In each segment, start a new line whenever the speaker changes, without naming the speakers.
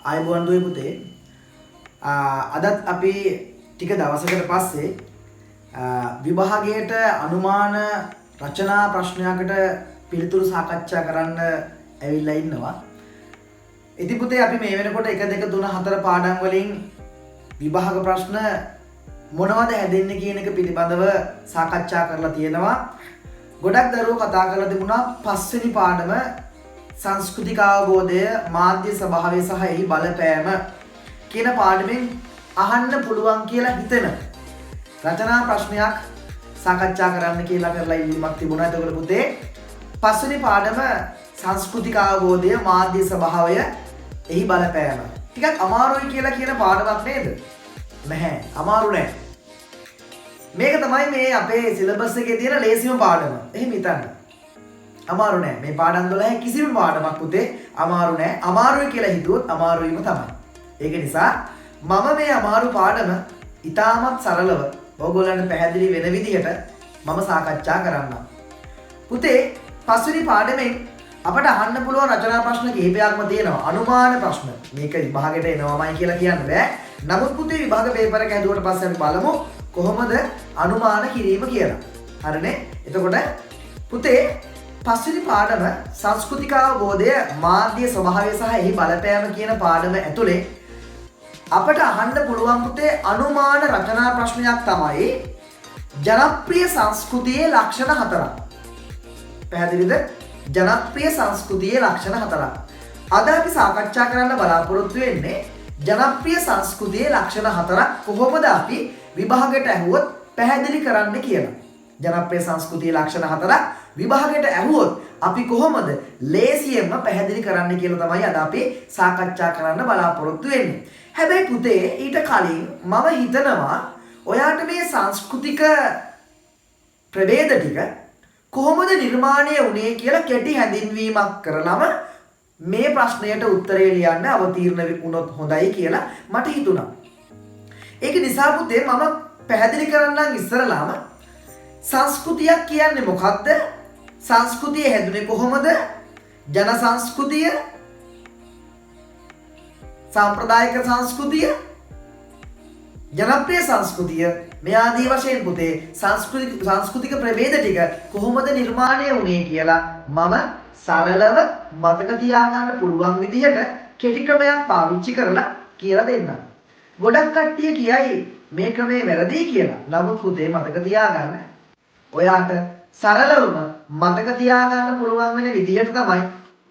ආයුබෝවන් දුවේ පුතේ. අදත් අපි ටික දවසකට පස්සේ විභාගයට අනුමාන රචනා ප්‍රශ්නයකට පිළිතුරු සාකච්ඡා කරන්න ඇවිල්ලා ඉන්නවා. ඉතින් පුතේ අපි මේ වෙනකොට 1 2 3 4 පාඩම් වලින් විභාග ප්‍රශ්න මොනවද හැදෙන්නේ කියන එක පිළිබඳව සාකච්ඡා කරලා තියෙනවා. ගොඩක් දරුවෝ කතා කරලා තිබුණා පස්වෙනි පාඩම සංස්කෘතික අවබෝධය මාධ්‍ය ස්වභාවය සහ එහි බලපෑම කියන පාඩමෙන් අහන්න පුළුවන් කියලා හිතෙන රචනා ප්‍රශ්නයක් සාකච්ඡා කරන්න කියලා කරලා ඉල්ලීමක් තිබුණා. එතකොට පුතේ පස්වෙනි පාඩම සංස්කෘතික අවබෝධය මාධ්‍ය ස්වභාවය එහි බලපෑම. ටිකක් අමාරුයි කියලා කියන පාඩමක් නේද? නැහැ, අමාරු නෑ. මේක තමයි මේ අපේ සිලබස් එකේ තියෙන ලේසිම පාඩම. එහෙම හිතන්න. අමාරු නෑ. මේ පාඩම් 12 කිසිම පාඩමක් පුතේ අමාරු නෑ. අමාරුයි කියලා හිතුවොත් අමාරුයිම තමයි. ඒක නිසා මම මේ අමාරු පාඩම ඉතාමත් සරලව ඔයගොල්ලන්ට පැහැදිලි වෙන විදිහට මම සාකච්ඡා කරන්නම්. පුතේ පස්වෙනි පාඩමෙන් අපට අහන්න පුළුවන් රචනා ප්‍රශ්න කිහිපයක්ම තියෙනවා. අනුමාන ප්‍රශ්න. මේක විභාගයට එනවමයි කියලා කියන්න බෑ. නමුත් පුතේ විභාග පේපර් එක ඇදුවට පස්සේ අපි බලමු කොහොමද අනුමාන කිරීම කියලා. හරිනේ? එතකොට පුතේ පස්වෙනි පාඩම සංස්කෘතික අවබෝධය මාධ්‍ය ස්වභාවය සහ එහි බලපෑම කියන පාඩම ඇතුලේ අපට අහන්න පුළුවන් පුතේ අනුමාන රචනා ප්‍රශ්නයක් තමයි ජනප්‍රිය සංස්කෘතියේ ලක්ෂණ 4ක්. පැහැදිලිද? ජනප්‍රිය සංස්කෘතියේ ලක්ෂණ 4ක්. අද අපි සාකච්ඡා කරන්න බලාපොරොත්තු වෙන්නේ ජනප්‍රිය සංස්කෘතියේ ලක්ෂණ 4ක් කොහොමද අපි විභාගයට ඇහුවොත් පැහැදිලි කරන්න කියලා. ජනප්‍රිය සංස්කෘතියේ ලක්ෂණ 4ක් විභාගයට ඇහුවොත් අපි කොහොමද ලේසියෙන්ම පැහැදිලි කරන්න කියලා තමයි අද අපි සාකච්ඡා කරන්න බලාපොරොත්තු වෙන්නේ. හැබැයි පුතේ ඊට කලින් මම හිතනවා ඔයාට මේ සංස්කෘතික ප්‍රභේද ටික කොහොමද නිර්මාණය වුණේ කියලා කෙටි හැඳින්වීමක් කරලම මේ ප්‍රශ්නයට උත්තරේ ලියන්න අවතීර්ණ වුණොත් හොඳයි කියලා මට හිතුණා. ඒක නිසා පුතේ මම පැහැදිලි කරන්නම් ඉස්සරලාම සංස්කෘතියක් කියන්නේ මොකක්ද? සංස්කෘතිය හැදුනේ කොහොමද? ජන සංස්කෘතිය, සාම්ප්‍රදායික සංස්කෘතිය, ජනප්‍රිය සංස්කෘතිය මේ ආදී වශයෙන් පුතේ සංස්කෘතික ප්‍රභේද ටික කොහොමද නිර්මාණය වුණේ කියලා මම සරලව මතක තියාගන්න පුළුවන් විදිහට කෙටි ක්‍රමයක් පාවිච්චි කරලා කියලා දෙන්නම්. ගොඩක් කට්ටිය කියයි මේ ක්‍රමේ වැරදි කියලා. නමුත් පුතේ මතක තියාගන්න ඔයාට සරලවම මතක තියාගන්න පුළුවන් වෙන විදිහට තමයි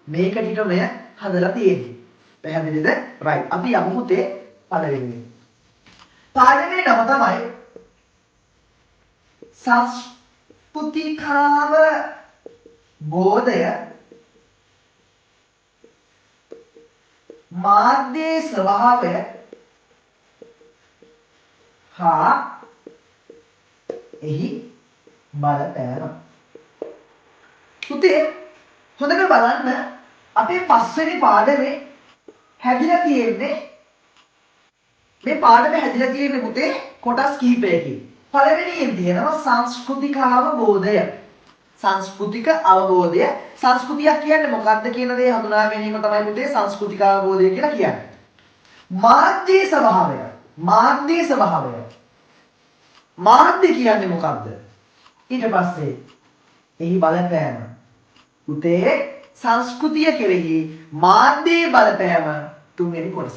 මේ කෙටි ක්‍රමය හදලා තියෙන්නේ. පැහැදිලිද? right. අපි යමු පුතේ පළවෙනි. පාඩමේ නම තමයි සංස්කෘතිකාව බෝධය මාධ්‍ය ස්වභාවය හා එහි බලපෑම. පුතේ හොඳට බලන්න අපේ පස්වෙනි පාඩමේ හැදිලා තියෙන්නේ මේ පාඩමේ හැදිලා තියෙන්නේ පුතේ කොටස් කිහිපයකින්. පළවෙනියෙන් තියෙනවා සංස්කෘතික අවබෝධය. සංස්කෘතික අවබෝධය. සංස්කෘතියක් කියන්නේ මොකක්ද කියන දේ හඳුනා ගැනීම තමයි පුතේ සංස්කෘතික අවබෝධය කියලා කියන්නේ. මාධ්‍ය ස්වභාවය. මාධ්‍ය ස්වභාවය. මාධ්‍ය කියන්නේ මොකක්ද? ඊට පස්සේ එහි බලපෑම. පුතේ සංස්කෘතිය කෙරෙහි මාධ්‍යයේ බලපෑම තුන්වෙනි කොටස.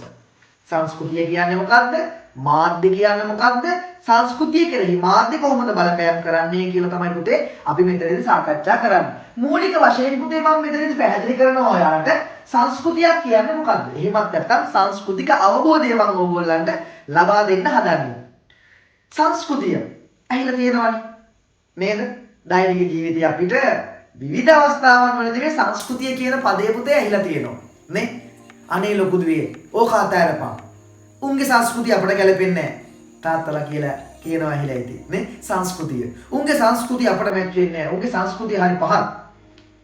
සංස්කෘතිය කියන්නේ මොකක්ද? මාධ්‍ය කියන්නේ මොකක්ද? සංස්කෘතිය කෙරෙහි මාධ්‍ය කොහොමද බලපෑම් කරන්නේ කියලා තමයි පුතේ අපි මෙතනදී සාකච්ඡා කරන්නේ. මූලික වශයෙන් පුතේ මම මෙතනදී පැහැදිලි කරනවා ඔයාලට සංස්කෘතියක් කියන්නේ මොකක්ද? එහෙමත් නැත්නම් සංස්කෘතික අවබෝධය මම ඕගොල්ලන්ට ලබා දෙන්න හදන්නේ. සංස්කෘතිය ඇහිලා තියෙනවනේ නේද? දෛනික ජීවිතේ අපිට විවිධ අවස්ථාවන් වලදී මේ සංස්කෘතිය කියන පදේ පුතේ ඇහිලා තියෙනවා නේ? අනේ ලොකු දුවේ ඕක අතෑරපන්. උන්ගේ සංස්කෘතිය අපට ගැලපෙන්නේ නැහැ. තාත්තලා කියලා කියනවා ඇහිලා ඉතින් නේ? සංස්කෘතිය. උන්ගේ සංස්කෘතිය අපට මැච් වෙන්නේ නැහැ. උන්ගේ සංස්කෘතිය හරි පහත්.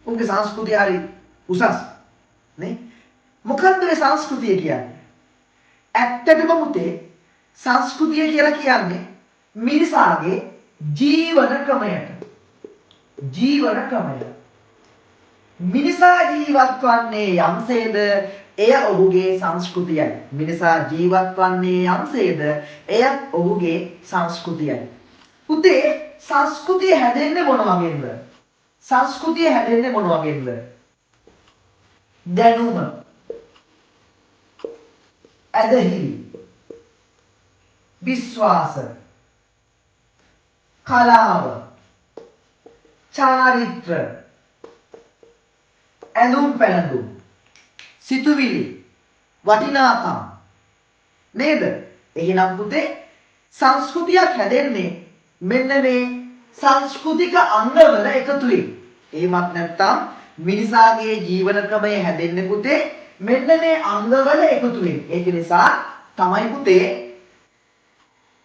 උන්ගේ සංස්කෘතිය හරි උසස් නේ? මොකද්ද මේ සංස්කෘතිය කියන්නේ? ඇත්තටම පුතේ සංස්කෘතිය කියලා කියන්නේ මිනිසාගේ ජීවන ක්‍රමයට. ජීවන ක්‍රමය. මිනිසා ජීවත් වන්නේ යම්සේද එය ඔහුගේ සංස්කෘතියයි. මිනිසා ජීවත් වන්නේ යම්සේද එය ඔහුගේ සංස්කෘතියයි. පුතේ සංස්කෘතිය හැදෙන්නේ මොන වගේද? සංස්කෘතිය හැදෙන්නේ මොන වගේද? දැනුම, ඇදහිලි, විශ්වාස, කලාව, චාරිත්‍ර, ඇඳුම් පැළඳුම්, සිතුවිලි, වටිනාකම් නේද? එහෙනම් පුතේ සංස්කෘතියක් හැදෙන්නේ මෙන්න මේ සංස්කෘතික අංගවල එකතුවෙන්. එහෙමත් නැත්නම් මිනිසාගේ ජීවන ක්‍රමය හැදෙන්නේ පුතේ මෙන්න මේ අංගවල එකතුවෙන්. ඒක නිසා තමයි පුතේ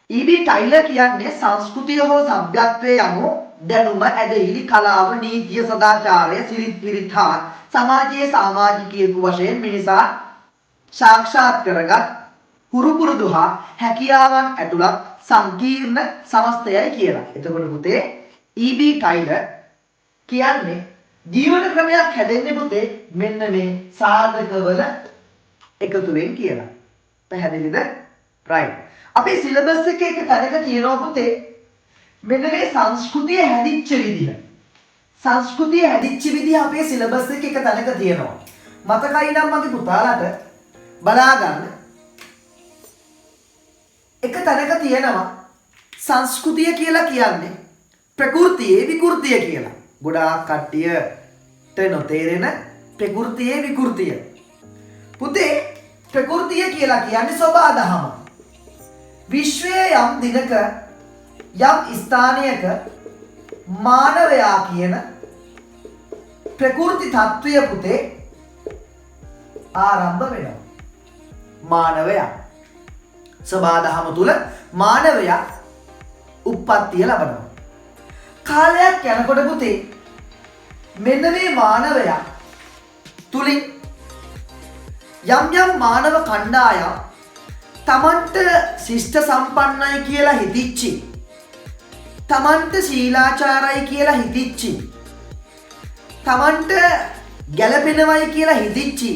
ඊ.බී. ටයිලර් කියන්නේ සංස්කෘතිය හෝ සભ્યත්වයේ යනු දැනුම, ඇදහිලි, කලාව, නීතිය, සදාචාරය, සිරිත් විරිත් හා සමාජයේ සමාජිකයෙකු වශයෙන් මිනිසා සාක්ෂාත් කරගත් හුරු පුරුදු හා හැකියාවන් ඇතුළත් සංකීර්ණ සමස්තයයි කියලා. එතකොට පුතේ ඊ.බී. ටයිලර් කියන්නේ ජීවන ක්‍රමයක් හැදෙන්නේ පුතේ මෙන්න මේ සාධකවල එකතුවෙන් කියලා. පැහැදිලිද? right. අපේ සිලබස් එකේ එක තැනක තියෙනවා පුතේ මෙන්න මේ සංස්කෘතිය හැදිච්ච විදිහ. සංස්කෘතිය හැදිච්ච විදිහ අපේ සිලබස් එකේ එක තැනක තියෙනවා. මතකයි නම් මගේ පුතාලාට බලා ගන්න. එක තැනක තියෙනවා සංස්කෘතිය කියලා කියන්නේ ප්‍රകൃතියේ විකෘතිය කියලා. ගොඩාක් කට්ටියට නොතේරෙන ප්‍රകൃතියේ විකෘතිය. පුතේ ප්‍රകൃතිය කියලා කියන්නේ සබාදහම. විශ්වයේ යම් දිනක යම් ස්ථානයක මානවයා කියන ප්‍රකෘති තත්වය පුතේ ආරම්භ වෙනවා. මානවයා සබාදහම තුල මානවයා උප්පත්තිය ලබනවා. කාලයක් යනකොට පුතේ මෙන්න මේ මානවයා තුලින් යම් මානව කණ්ඩායම් තමන්ට ශිෂ්ට සම්පන්නයි කියලා හිතිච්චි, තමන්ට ශීලාචාරයි කියලා හිතිච්චි, තමන්ට ගැළපෙනවයි කියලා හිතිච්චි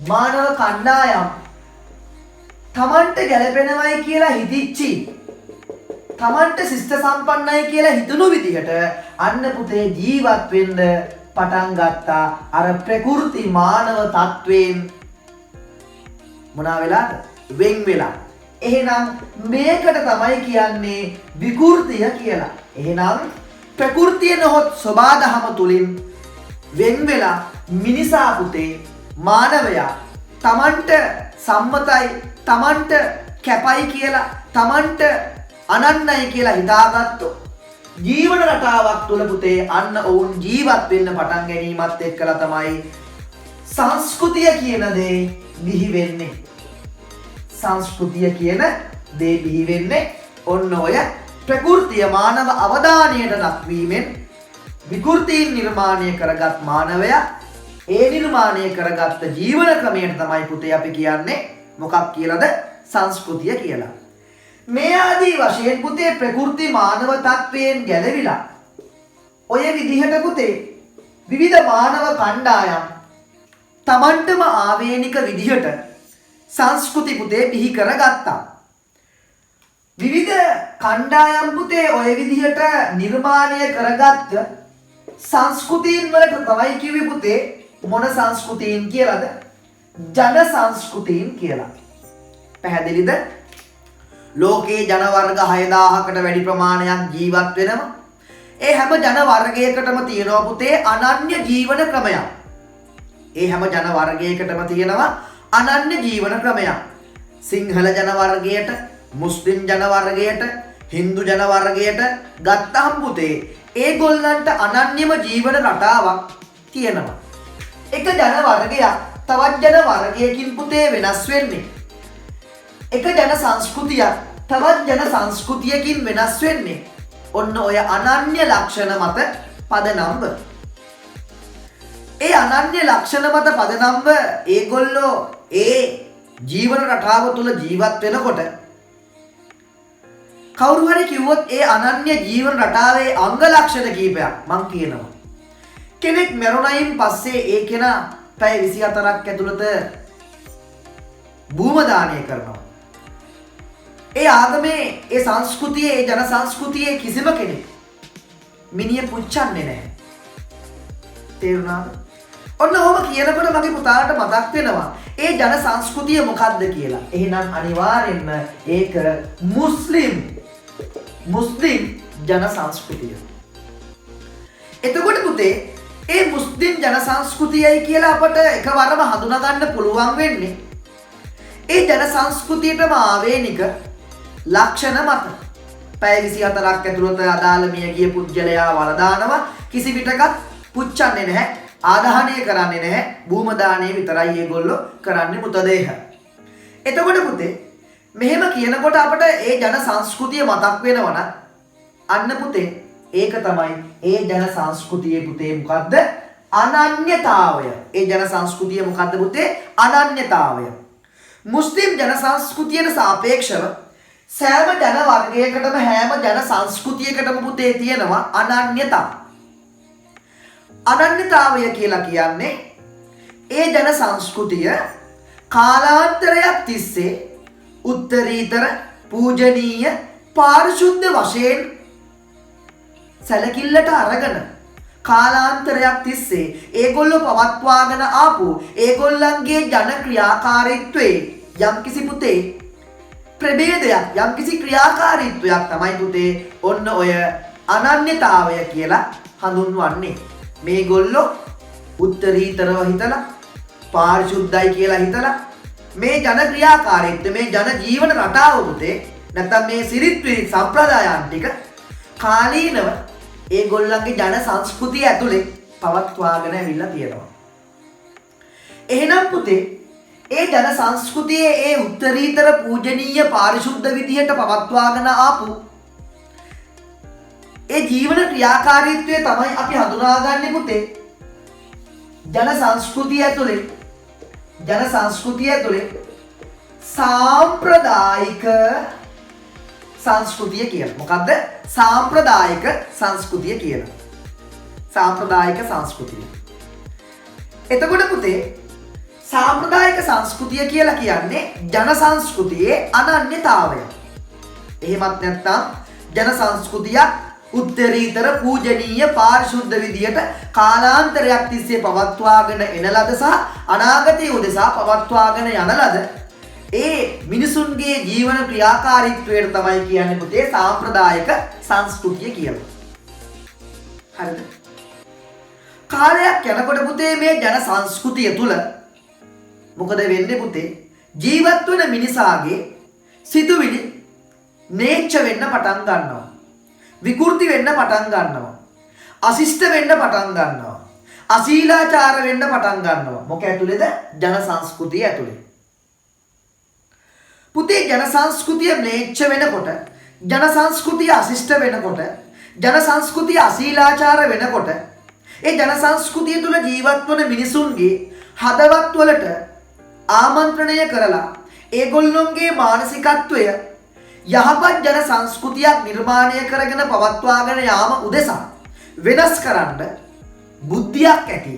මානව කණ්ඩායම් තමන්ට ගැළපෙනවයි කියලා හිතිච්චි, තමන්ට ශිෂ්ට සම්පන්නයි කියලා හිතුණු විදිහට අන්න පුතේ ජීවත් වෙන්න පටන් ගත්තා. අර ප්‍රකෘති මානව තත්වයෙන් මොනවා වෙලාද? වෙන් වෙලා. එහෙනම් මේකට තමයි කියන්නේ විකෘතිය කියලා. එහෙනම් ප්‍රകൃතිය නොහොත් සබාදහම තුලින් වෙන් වෙලා මිනිසා පුතේ මානවයා තමන්ට සම්මතයි, තමන්ට කැපයි කියලා, තමන්ට අනන්නයි කියලා හිතාගත්තු ජීවන රටාවක් තුල පුතේ අන්න ඔවුන් ජීවත් වෙන්න පටන් ගැනීමත් එක්කලා තමයි සංස්කෘතිය කියන දේ බිහි වෙන්නේ. සංස්කෘතිය කියන දේ බිහි වෙන්නේ ඔන්න ඔය ප්‍රകൃතිය මානව අවධානයට ලක්වීමෙන් විකෘතීන් නිර්මාණය කරගත් මානවයා ඒ නිර්මාණය කරගත්ත ජීවන ක්‍රමයට තමයි පුතේ අපි කියන්නේ මොකක් කියලාද? සංස්කෘතිය කියලා. මේ ආදී වශයෙන් පුතේ ප්‍රകൃති මානව තත්වයෙන් ගැලවිලා ඔය විදිහට පුතේ විවිධ මානව කණ්ඩායම් තමන්ටම ආවේනික විදිහට සංස්කෘති පුතේ බිහි කරගත්තා. විවිධ කණ්ඩායම් පුතේ ඔය විදිහට නිර්මාණය කරගත්ත සංස්කෘතීන් වලට තමයි කිව්වේ පුතේ මොන සංස්කෘතීන් කියලාද? ජන සංස්කෘතීන් කියලා. පැහැදිලිද? ලෝකේ ජන වර්ග 6000කට වැඩි ප්‍රමාණයක් ජීවත් වෙනවා. ඒ හැම ජන වර්ගයකටම තියෙනවා පුතේ අනන්‍ය ජීවන ක්‍රමයක්. ඒ හැම ජන වර්ගයකටම තියෙනවා අනන්‍ය ජීවන ක්‍රමයක්. සිංහල ජන වර්ගයට, මුස්ලිම් ජන වර්ගයට, හින්දු ජන වර්ගයට ගත්තහම පුතේ ඒගොල්ලන්ට අනන්‍යම ජීවන රටාවක් තියෙනවා. එක ජන වර්ගයක් තවත් ජන වර්ගයකින් පුතේ වෙනස් වෙන්නේ. එක ජන සංස්කෘතියක් තවත් ජන සංස්කෘතියකින් වෙනස් වෙන්නේ ඔන්න ඔය අනන්‍ය ලක්ෂණ මත පදනම්ව. ඒ අනන්‍ය ලක්ෂණ මත පදනම්ව ඒගොල්ලෝ ඒ ජීවන රටාව තුළ ජීවත් වෙනකොට කවුරු හරි කිව්වොත් ඒ අනන්‍ය ජීවන රටාවේ අංග ලක්ෂණ කීපයක් මං කියනවා. කෙනෙක් මරුණයින් පස්සේ ඒ කෙනා පැය 24ක් ඇතුළත භූම දානය කරනවා. ඒ ආගමේ ඒ සංස්කෘතියේ ඒ ජන සංස්කෘතියේ කිසිම කෙනෙක් මිනිහ පුච්චන්නේ නැහැ. තේරුණාද? ඔන්න ඔහොම කියනකොට මගේ පුතාට මතක් වෙනවා ඒ ජන සංස්කෘතිය මොකක්ද කියලා. එහෙනම් අනිවාර්යෙන්ම ඒක මුස්ලිම් ජන සංස්කෘතිය. එතකොට පුතේ ඒ මුස්ලිම් ජන සංස්කෘතියයි කියලා අපට එකවරම හඳුනා ගන්න පුළුවන් වෙන්නේ ඒ ජන සංස්කෘතියටම ආවේනික ලක්ෂණ මත. පැය 24ක් ඇතුළත අදාළ මිය ගිය පුජ්‍යලයා වළදානවා. කිසි විටකත් පුච්චන්නේ නැහැ. ආදාහනය කරන්නේ නැහැ. භූම දානය විතරයි ඒගොල්ලෝ කරන්නේ මුතදේහ. එතකොට පුතේ මෙහෙම කියනකොට අපට ඒ ජන සංස්කෘතිය මතක් වෙනවනම් අන්න පුතේ ඒක තමයි ඒ ජන සංස්කෘතියේ පුතේ මොකද්ද? අනන්‍යතාවය. ඒ ජන සංස්කෘතිය මොකද්ද පුතේ? අනන්‍යතාවය. මුස්ලිම් ජන සංස්කෘතියට සාපේක්ෂව සෑම ජන වර්ගයකටම හැම ජන සංස්කෘතියකටම පුතේ තියෙනවා අනන්‍යතාව. අනන්‍යතාවය කියලා කියන්නේ ඒ ජන සංස්කෘතිය කාලාන්තරයක් තිස්සේ උත්තරීතර පූජනීය පාරිශුද්ධ වශයෙන් සැලකිල්ලට අරගෙන කාලාන්තරයක් තිස්සේ ඒගොල්ලෝ පවත්වාගෙන ආපු ඒගොල්ලන්ගේ ජන ක්‍රියාකාරීත්වයේ යම්කිසි පුතේ ප්‍රභේදයක් යම්කිසි ක්‍රියාකාරීත්වයක් තමයි පුතේ ඔන්න ඔය අනන්‍යතාවය කියලා හඳුන්වන්නේ. මේගොල්ලෝ උත්තරීතරව හිතලා පාරිශුද්ධයි කියලා හිතලා මේ ජන ක්‍රියාකාරීත්වය මේ ජන ජීවන රටාව පුතේ නැත්නම් මේ සිරිත් විරිත් සම්ප්‍රදායන් ටික කාලීනව ඒගොල්ලන්ගේ ජන සංස්කෘතිය ඇතුලේ පවත්වාගෙන ඇවිල්ලා තියෙනවා. එහෙනම් පුතේ ඒ ජන සංස්කෘතියේ ඒ උත්තරීතර පූජනීය පාරිශුද්ධ විදියට පවත්වාගෙන ආපු ඒ ජීවන ක්‍රියාකාරීත්වය තමයි අපි හඳුනාගන්නේ පුතේ ජන සංස්කෘතිය ඇතුලේ සාම්ප්‍රදායික සංස්කෘතිය කියලා. මොකද්ද? සාම්ප්‍රදායික සංස්කෘතිය කියලා. සාම්ප්‍රදායික සංස්කෘතිය. එතකොට පුතේ සාම්ප්‍රදායික සංස්කෘතිය කියලා කියන්නේ ජන සංස්කෘතියේ අනන්‍යතාවය. එහෙමත් නැත්නම් ජන සංස්කෘතියක් උත්තරීතර පූජනීය පාරිශුද්ධ විදියට කාලාන්තරයක් තිස්සේ පවත්වාගෙන එන ලද සහ අනාගතයේ උදෙසා පවත්වාගෙන යන ලද ඒ මිනිසුන්ගේ ජීවන ක්‍රියාකාරීත්වයට තමයි කියන්නේ පුතේ සාම්ප්‍රදායික සංස්කෘතිය කියලා. හරිද? කාලයක් යනකොට පුතේ මේ ජන සංස්කෘතිය තුල මොකද වෙන්නේ පුතේ? ජීවත් වෙන මිනිසාගේ සිතුවිලි නේච්ච වෙන්න පටන් ගන්නවා. විකෘති වෙන්න පටන් ගන්නවා. අශිෂ්ට වෙන්න පටන් ගන්නවා. අශීලාචාර වෙන්න පටන් ගන්නවා. මොක ඇතුලේද? ජන සංස්කෘතිය ඇතුලේ. පුතේ ජන සංස්කෘතිය ම්ලේච්ඡ වෙනකොට, ජන සංස්කෘතිය අශිෂ්ට වෙනකොට, ජන සංස්කෘතිය අශීලාචාර වෙනකොට ඒ ජන සංස්කෘතිය තුල ජීවත් වන මිනිසුන්ගේ හදවත් වලට ආමන්ත්‍රණය කරලා ඒගොල්ලොන්ගේ මානසිකත්වය යහපත් ජන සංස්කෘතියක් නිර්මාණය කරගෙන පවත්වාගෙන යාම උදෙසා වෙනස් කරන්න බුද්ධියක් ඇති,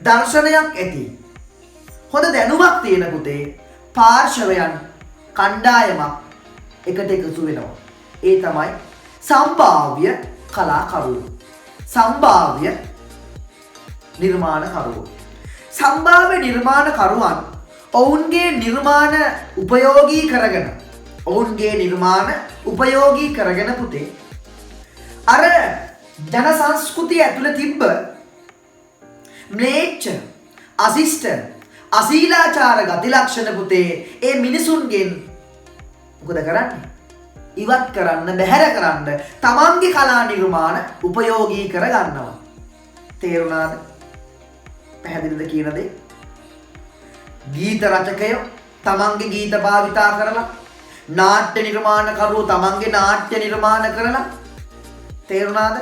දර්ශනයක් ඇති, හොඳ දැනුමක් තියෙන පුතේ පාර්ශවයන් කණ්ඩායමක් එකට එකතු වෙනවා. ඒ තමයි සම්භාව්‍ය කලාකරුවෝ. සම්භාව්‍ය නිර්මාණකරුවෝ. සම්භාව්‍ය නිර්මාණකරුවන් ඔවුන්ගේ නිර්මාණ උපයෝගී කරගෙන පුතේ අර ජන සංස්කෘතිය ඇතුළේ තිබ්බ ම්ලේච්ඡ, අශිෂ්ට, අශීලාචාර ගති ලක්ෂණ පුතේ ඒ මිනිසුන්ගෙන් මොකද කරන්නේ? ඉවත් කරන්න, බැහැර කරන්න තමන්ගේ කලා නිර්මාණ උපයෝගී කර ගන්නවා. තේරුණාද? පැහැදිලිද කියන දේ? ගීත රචකයෝ තමන්ගේ ගීත භාවිතා කරලා, නාට්‍ය නිර්මාණකරුවෝ තමන්ගේ නාට්‍ය නිර්මාණ කරලා, තේරුණාද?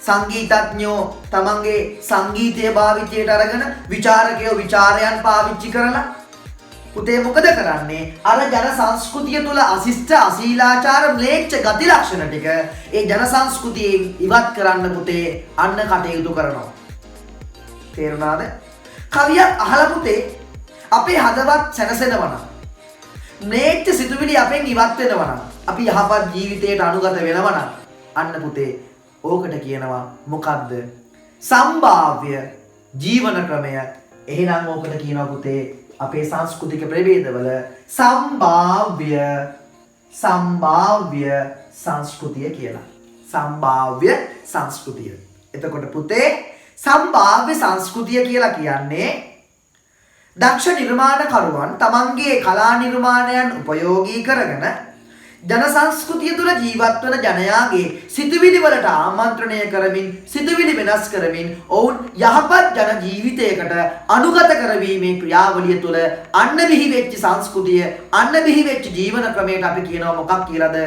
සංගීතඥයෝ තමන්ගේ සංගීතය භාවිතයට අරගෙන, විචාරකයෝ විචාරයන් පාවිච්චි කරලා පුතේ මොකද කරන්නේ? අර ජන සංස්කෘතිය තුල අශිෂ්ට, අශීලාචාර, ම්ලේච්ඡ ගති ලක්ෂණ ටික ඒ ජන සංස්කෘතියෙන් ඉවත් කරන්න පුතේ අන්න කටයුතු කරනවා. තේරුණාද? කවියක් අහලා පුතේ අපේ හදවත් සැනසෙනවා නම් නේච්ච සිතුවිලි අපෙන් ඉවත් වෙනවා නම් අපි යහපත් ජීවිතයට අනුගත වෙනවා නම් අන්න පුතේ ඕකට කියනවා මොකද්ද? සම්භාව්‍ය ජීවන ක්‍රමය. එහෙනම් ඕකට කියනවා පුතේ අපේ සංස්කෘතික ප්‍රභේදවල සම්භාව්‍ය සංස්කෘතිය කියලා. සම්භාව්‍ය සංස්කෘතිය. එතකොට පුතේ සම්භාව්‍ය සංස්කෘතිය කියලා කියන්නේ දක්ෂ නිර්මාණකරුවන් තමන්ගේ කලා නිර්මාණයන් උපයෝගී කරගෙන ජන සංස්කෘතිය තුළ ජීවත් වන ජනයාගේ සිතුවිලි වලට ආමන්ත්‍රණය කරමින් සිතුවිලි වෙනස් කරමින් ඔවුන් යහපත් ජන ජීවිතයකට අනුගත කරවීමේ ක්‍රියාවලිය තුළ අන්න බිහි වෙච්ච සංස්කෘතිය අන්න බිහි වෙච්ච ජීවන ක්‍රමයට අපි කියනවා මොකක් කියලාද?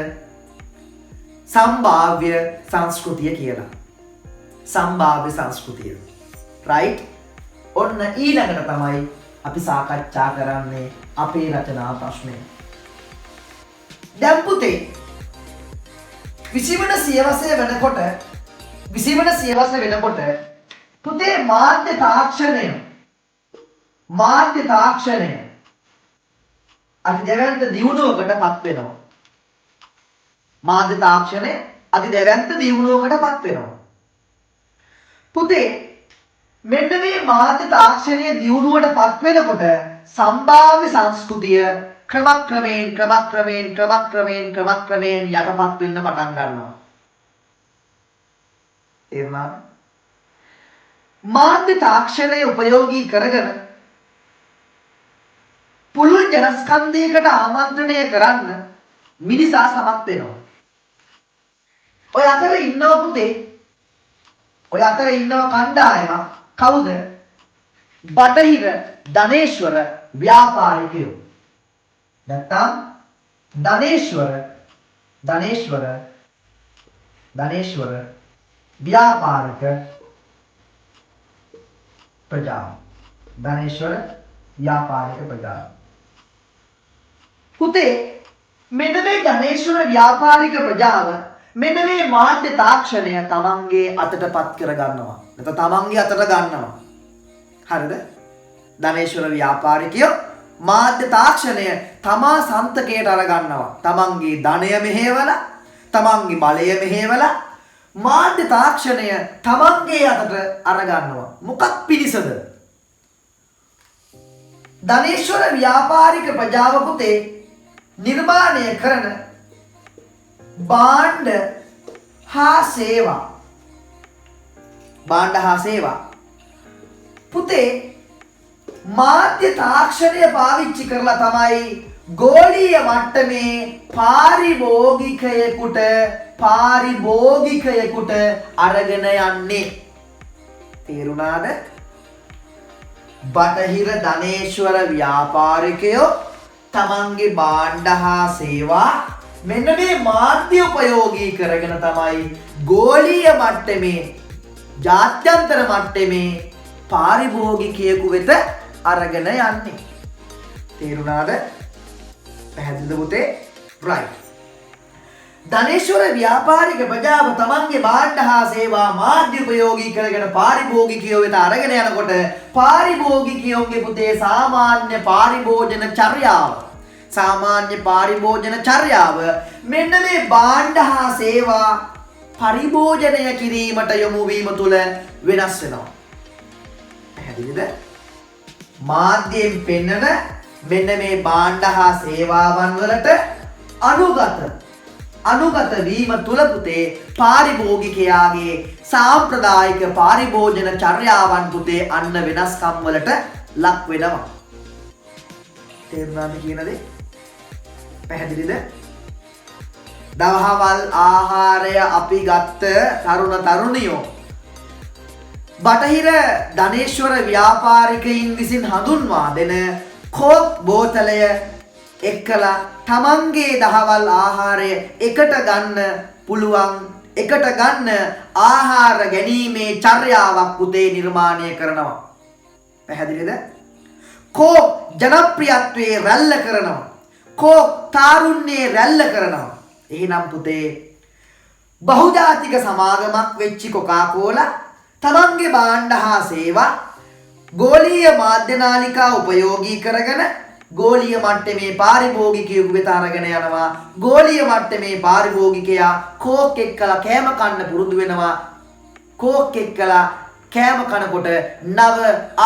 සම්භාව්‍ය සංස්කෘතිය කියලා. සම්භාව්‍ය සංස්කෘතිය. right? ඔන්න ඊළඟට තමයි අපි සාකච්ඡා කරන්නේ අපේ රචනා ප්‍රශ්නය. දැන් පුතේ 20 වන සියවසේ වෙනකොට පුතේ මාධ්‍ය තාක්ෂණය අති දැවැන්ත දියුණුවකටපත් වෙනවා. මාධ්‍ය තාක්ෂණය අති දැවැන්ත දියුණුවකටපත් වෙනවා. පුතේ මෙන්න මේ මාධ්‍ය තාක්ෂණය දියුණුවටපත් වෙනකොට සම්භාව්‍ය සංස්කෘතිය ක්‍රමක්‍රමයෙන් යටපත් වෙන්න පටන් ගන්නවා. එනවා මාධ්‍ය තාක්ෂණය උපයෝගී කරගෙන පුළුල් ජනස්කන්ධයකට ආමන්ත්‍රණය කරන්න මිනිසා සමත් වෙනවා. ඔය අතර ඉන්නව පුතේ කණ්ඩායම කවුද? බටහිර ධනේශ්වර ව්‍යාපාරිකයෝ. නැත්නම් ධනේශ්වර ව්‍යාපාරික ප්‍රජාව. පුතේ මෙන්න මේ ධනේශ්වර ව්‍යාපාරික ප්‍රජාව මෙන්න මේ මාධ්‍ය තාක්ෂණය තමන්ගේ අතටපත් කර ගන්නවා. නැත්නම් තමන්ගේ අතට ගන්නවා. හරිද? ධනේශ්වර ව්‍යාපාරිකයෝ මාධ්‍ය තාක්ෂණය තමා සන්තකයට අර ගන්නවා. තමන්ගේ ධනය මෙහෙवला, තමන්ගේ බලය මෙහෙवला මාධ්‍ය තාක්ෂණය තමන්ගේ අතට අර ගන්නවා. මොකක් පිණිසද? ධනේශ්වර ව්‍යාපාරික ප්‍රජාව පුතේ නිර්මාණය කරන භාණ්ඩ හා සේවා පුතේ මාධ්‍ය තාක්ෂණය පාවිච්චි කරලා තමයි ගෝලීය මට්ටමේ පාරිභෝගිකයෙකුට අරගෙන යන්නේ. තේරුණාද? බටහිර ධනේශ්වර ව්‍යාපාරිකයෝ තමන්ගේ භාණ්ඩ හා සේවා මෙන්න මේ මාධ්‍ය උපයෝගී කරගෙන තමයි ගෝලීය මට්ටමේ ජාත්‍යන්තර මට්ටමේ පාරිභෝගිකයෙකු වෙත අරගෙන යන්නේ. තේරුණාද? පැහැදිලිද පුතේ? right. ධනේශ්වර ව්‍යාපාරික ප්‍රජාව තමන්ගේ භාණ්ඩ හා සේවා මාධ්‍ය උපයෝගී කරගෙන පාරිභෝගිකයෝ වෙත අරගෙන යනකොට පාරිභෝගිකයෝගේ පුතේ සාමාන්‍ය පාරිභෝජන චර්යාව මෙන්න මේ භාණ්ඩ හා සේවා පරිභෝජනය කිරීමට යොමු වීම තුළ වෙනස් වෙනවා. පැහැදිලිද? මාධ්‍යයෙන් පෙන්වන මෙන්න මේ භාණ්ඩ හා සේවාවන් වලට අනුගත වීම තුළ පුතේ පාරිභෝගිකයාගේ සාම්ප්‍රදායික පාරිභෝජන චර්යාවන් පුතේ අන්න වෙනස්කම් වලට ලක් වෙනවා. තේරුණාද කියන දේ? පැහැදිලිද? දවහවල් ආහාරය අපි ගත්ත තරුණියෝ බටහිර ධනේශ්වර ව්‍යාපාරිකයින් විසින් හඳුන්වා දෙන කෝක් බෝතලය එක්කලා තමන්ගේ දහවල් ආහාරය එකට ගන්න ආහාර ගැනීමේ චර්යාවක් පුතේ නිර්මාණය කරනවා. පැහැදිලිද? කෝක් ජනප්‍රියත්වයේ රැල්ල කරනවා. කෝක් තාරුණ්‍යයේ රැල්ල කරනවා. එහෙනම් පුතේ බහුජාතික සමාගමක් වෙච්චි කොකාකෝලා තමන්ගේ භාණ්ඩ හා සේවා ගෝලීය මාධ්‍ය නාලිකා උපයෝගී කරගෙන ගෝලීය මට්ටමේ පාරිභෝගිකයෙකු වෙත අරගෙන යනවා. ගෝලීය මට්ටමේ පාරිභෝගිකයා කෝක් එක්කලා කෑම කන්න පුරුදු වෙනවා. කෝක් එක්කලා කෑම කනකොට නව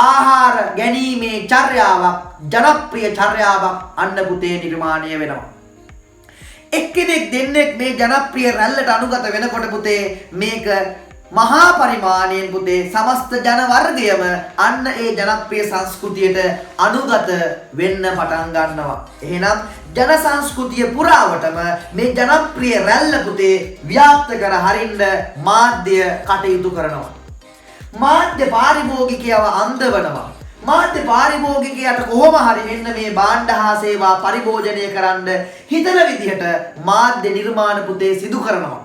ආහාර ගැනීමේ චර්යාවක්, ජනප්‍රිය චර්යාවක් අන්න පුතේ නිර්මාණය වෙනවා. එක්කෙනෙක් දෙන්නෙක් මේ ජනප්‍රිය රැල්ලට අනුගත වෙනකොට පුතේ මේක මහා පරිමාණයෙන් පුතේ සමස්ත ජන වර්ගයම අන්න ඒ ජනප්‍රිය සංස්කෘතියට අනුගත වෙන්න පටන් ගන්නවා. එහෙනම් ජන සංස්කෘතිය පුරාවටම මේ ජනප්‍රිය රැල්ල පුතේ ව්‍යාප්ත කර හරින්න මාධ්‍ය කටයුතු කරනවා. මාධ්‍ය පාරිභෝගිකයව අන්දවනවා. මාධ්‍ය පාරිභෝගිකයාට කොහොම හරි මෙන්න මේ භාණ්ඩ හා සේවා පරිභෝජනය කරන්න හිතන විදිහට මාධ්‍ය නිර්මාණ පුතේ සිදු කරනවා.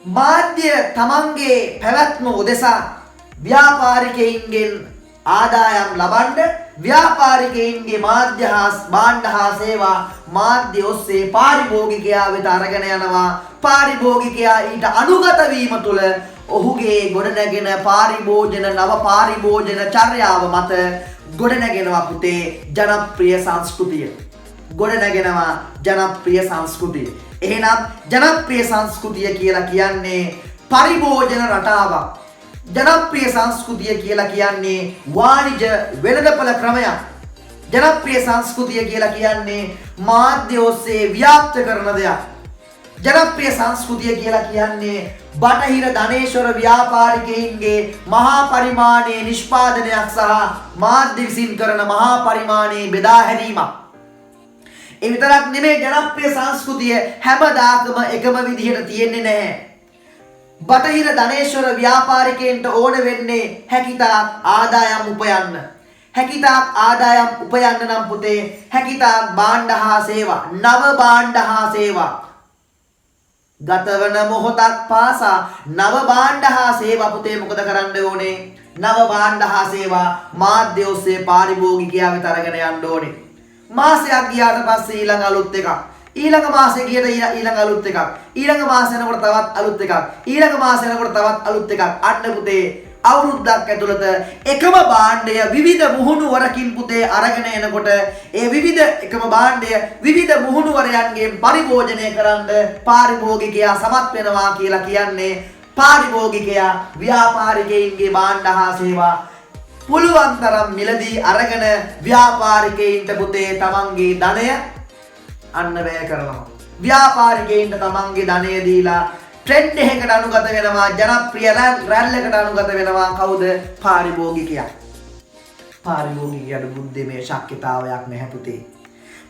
මාධ්‍ය තමන්ගේ පැවැත්ම උදෙසා ව්‍යාපාරිකයින්ගෙන් ආදායම් ලබන්න ව්‍යාපාරිකයින්ගේ මාධ්‍ය හා භාණ්ඩ හා සේවා මාධ්‍ය ඔස්සේ පාරිභෝගිකයා වෙත අරගෙන යනවා. පාරිභෝගිකයා ඊට අනුගත වීම තුළ ඔහුගේ ගොඩනැගෙන පාරිභෝජන නව පාරිභෝජන චර්යාව මත ගොඩනැගෙනවා පුතේ ජනප්‍රිය සංස්කෘතිය. ගොඩනැගෙනවා ජනප්‍රිය සංස්කෘතිය. එහෙනම් ජනප්‍රිය සංස්කෘතිය කියලා කියන්නේ පරිභෝජන රටාවක්. ජනප්‍රිය සංස්කෘතිය කියලා කියන්නේ වාණිජ වෙළඳපොළ ක්‍රමයක්. ජනප්‍රිය සංස්කෘතිය කියලා කියන්නේ මාධ්‍ය ඔස්සේ ව්‍යාප්ත කරන දෙයක්. ජනප්‍රිය සංස්කෘතිය කියලා කියන්නේ බටහිර ධනේශ්වර ව්‍යාපාරිකයින්ගේ මහා පරිමාණයේ නිෂ්පාදනයක් සහ මාධ්‍ය විසින් කරන මහා පරිමාණයේ බෙදා හැරීමක්. ඒ විතරක් නෙමෙයි ජනප්‍රිය සංස්කෘතිය හැමදාකම එකම විදිහට තියෙන්නේ නැහැ. බටහිර ධනේශ්වර ව්‍යාපාරිකයන්ට ඕන වෙන්නේ හැකිතාක් ආදායම් උපයන්න. හැකිතාක් ආදායම් උපයන්න නම් පුතේ හැකිතාක් භාණ්ඩ හා සේවා, නව භාණ්ඩ හා සේවා ගතවන මොහොතක් පාසා නව භාණ්ඩ හා සේවා පුතේ මොකද කරන්න ඕනේ? නව භාණ්ඩ හා සේවා මාධ්‍ය ඔස්සේ පාරිභෝගිකයා වෙත අරගෙන යන්න ඕනේ. මාසයක් ගියාට පස්සේ ඊළඟ අලුත් එකක්. ඊළඟ මාසෙ ගියට ඊළඟ අලුත් එකක්. ඊළඟ මාසෙ යනකොට තවත් අලුත් එකක්. ඊළඟ මාසෙ යනකොට තවත් අලුත් එකක්. අන්න පුතේ අවුරුද්දක් ඇතුළත එකම භාණ්ඩය විවිධ මුහුණුවරකින් පුතේ අරගෙන එනකොට ඒ විවිධ එකම භාණ්ඩය විවිධ මුහුණුවරයන්ගෙන් පරිභෝජනය කරන්න පාරිභෝගිකයා සමත් වෙනවා කියලා කියන්නේ පාරිභෝගිකයා ව්‍යාපාරිකයින්ගේ භාණ්ඩ හා සේවා පුළුවන් තරම් මිලදී අරගෙන ව්‍යාපාරිකයින්ට පුතේ තමන්ගේ ධනය අන්න වැය කරනවා. ව්‍යාපාරිකයින්ට තමන්ගේ ධනය දීලා ට්‍රෙන්ඩ් එකකට අනුගත වෙනවා. ජනප්‍රිය රැල්ලකට අනුගත වෙනවා. කවුද? පාරිභෝගිකයා. පාරිභෝගිකයාට බුද්ධිමය ශක්්‍යතාවයක් නැහැ පුතේ.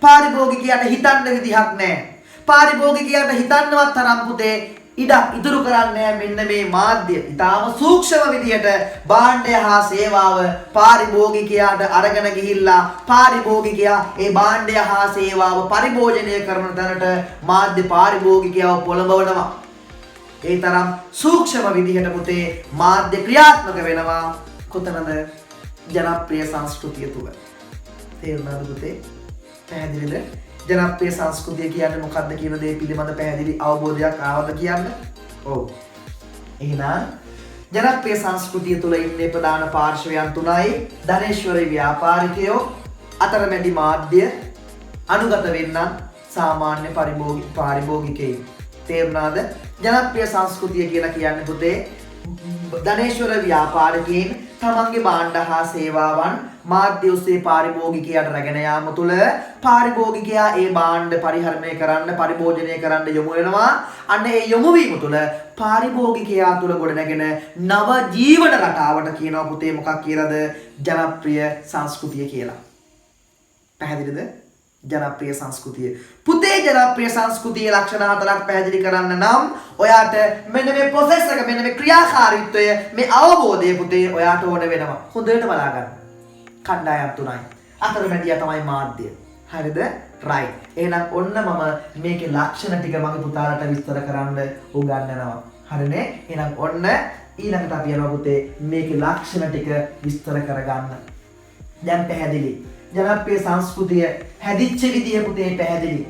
පාරිභෝගිකයාට හිතන්න විදිහක් නැහැ. පාරිභෝගිකයාට හිතන්නවත් තරම් පුතේ ඉඩක් ඉතුරු කරන්නේ මෙන්න මේ මාධ්‍ය. ඊටාම සූක්ෂම විදියට භාණ්ඩය හා සේවාව පාරිභෝගිකයාට අරගෙන ගිහිල්ලා පාරිභෝගිකයා ඒ භාණ්ඩය හා සේවාව පරිභෝජනය කරන තැනට මාධ්‍ය පාරිභෝගිකයව පොළඹවනවා. ඒ තරම් සූක්ෂම විදිහට පුතේ මාධ්‍ය ක්‍රියාත්මක වෙනවා. කොතනද? ජනප්‍රිය සංස්කෘතිය තුල. තේරුණාද පුතේ? පැහැදිලිද? ජනප්‍රිය සංස්කෘතිය කියන්නේ මොකක්ද කියන දේ පිළිබඳ පැහැදිලි අවබෝධයක් ආවද කියන්න? ඔව්. එහෙනම් ජනප්‍රිය සංස්කෘතිය තුල ඉන්නේ ප්‍රධාන පාර්ශවයන් තුනයි. ධනේශ්වර ව්‍යාපාරිකයෝ, අතරමැදි මාධ්‍ය, අනුගත වෙන්නන් සාමාන්‍ය පාරිභෝගිකයෝ. තේරුණාද? ජනප්‍රිය සංස්කෘතිය කියලා කියන්නේ පුතේ ධනේශ්වර ව්‍යාපාරිකයන් තමන්ගේ භාණ්ඩ හා සේවාවන් මාධ්‍ය ඔස්සේ පාරිභෝගිකයාට රැගෙන යාම තුළ පාරිභෝගිකයා ඒ භාණ්ඩ පරිහරණය කරන්න පරිභෝජනය කරන්න යොමු වෙනවා. අන්න ඒ යොමු වීම තුළ පාරිභෝගිකයා තුළ ගොඩනැගෙන නව ජීවන රටාවට කියනවා පුතේ මොකක් කියලාද? ජනප්‍රිය සංස්කෘතිය කියලා. පැහැදිලිද? ජනප්‍රිය සංස්කෘතිය. පුතේ ජනප්‍රිය සංස්කෘතියේ ලක්ෂණ හතරක් පැහැදිලි කරන්න නම් ඔයාට මෙන්න මේ ප්‍රොසෙස් එක, මෙන්න මේ ක්‍රියාකාරීත්වය, මේ අවබෝධය පුතේ ඔයාට ඕන වෙනවා. හොඳට බලා ගන්න. කණ්ඩායම් තුනයි. අතරමැදියා තමයි මාධ්‍ය. හරිද? රයිට්. එහෙනම් ඔන්න මම මේකේ ලක්ෂණ ටික මගේ පුතාලට විස්තර කරන්න උගන්වනවා. හරිනේ? එහෙනම් ඔන්න ඊළඟට අපි යනවා පුතේ මේකේ ලක්ෂණ ටික විස්තර කරගන්න. දැන් පැහැදිලි. ජනප්‍රිය සංස්කෘතිය හැදිච්ච විදිය පුතේ පැහැදිලි.